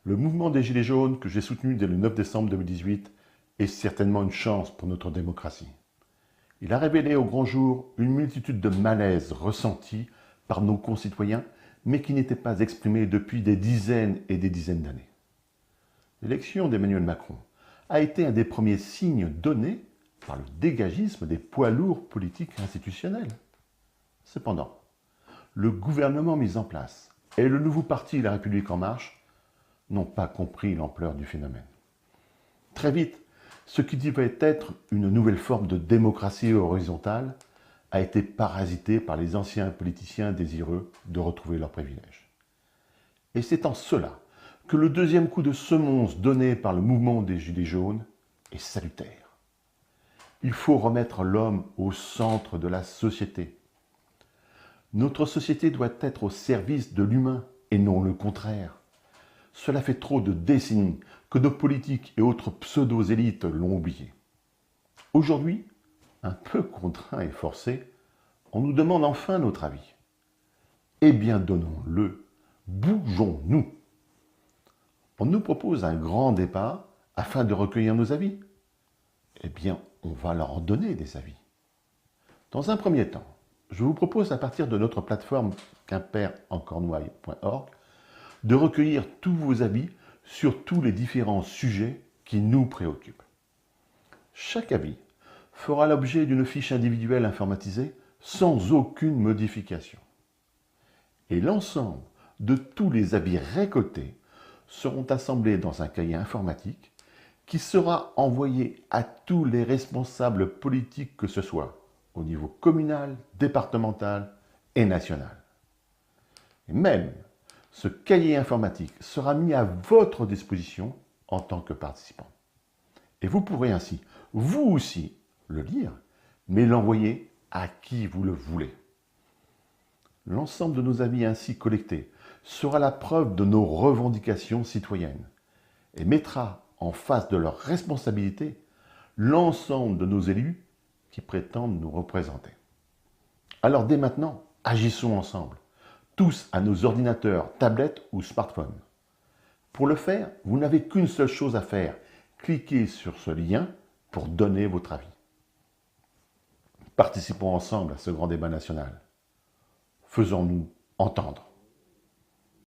Le mouvement des Gilets jaunes que j'ai soutenu dès le 9 décembre 2018 est certainement une chance pour notre démocratie. Il a révélé au grand jour une multitude de malaises ressentis par nos concitoyens, mais qui n'étaient pas exprimés depuis des dizaines et des dizaines d'années. L'élection d'Emmanuel Macron a été un des premiers signes donnés par le dégagisme des poids lourds politiques institutionnels. Cependant, le gouvernement mis en place et le nouveau parti La République En Marche n'ont pas compris l'ampleur du phénomène. Très vite, ce qui devait être une nouvelle forme de démocratie horizontale a été parasité par les anciens politiciens désireux de retrouver leurs privilèges. Et c'est en cela que le deuxième coup de semonce donné par le mouvement des Gilets jaunes est salutaire. Il faut remettre l'homme au centre de la société. Notre société doit être au service de l'humain et non le contraire. Cela fait trop de décennies que nos politiques et autres pseudo-élites l'ont oublié. Aujourd'hui, un peu contraints et forcés, on nous demande enfin notre avis. Eh bien, donnons-le, bougeons-nous. On nous propose un grand débat afin de recueillir nos avis. Eh bien, on va leur en donner des avis. Dans un premier temps, je vous propose à partir de notre plateforme quimperencornouailles.org de recueillir tous vos avis sur tous les différents sujets qui nous préoccupent. Chaque avis fera l'objet d'une fiche individuelle informatisée sans aucune modification. Et l'ensemble de tous les avis récoltés seront assemblés dans un cahier informatique qui sera envoyé à tous les responsables politiques que ce soit, au niveau communal, départemental et national. Et même, ce cahier informatique sera mis à votre disposition en tant que participant. Et vous pourrez ainsi, vous aussi, le lire, mais l'envoyer à qui vous le voulez. L'ensemble de nos avis ainsi collectés sera la preuve de nos revendications citoyennes et mettra en face de leurs responsabilités l'ensemble de nos élus qui prétendent nous représenter. Alors dès maintenant, agissons ensemble, tous à nos ordinateurs, tablettes ou smartphones. Pour le faire, vous n'avez qu'une seule chose à faire, cliquez sur ce lien pour donner votre avis. Participons ensemble à ce grand débat national. Faisons-nous entendre.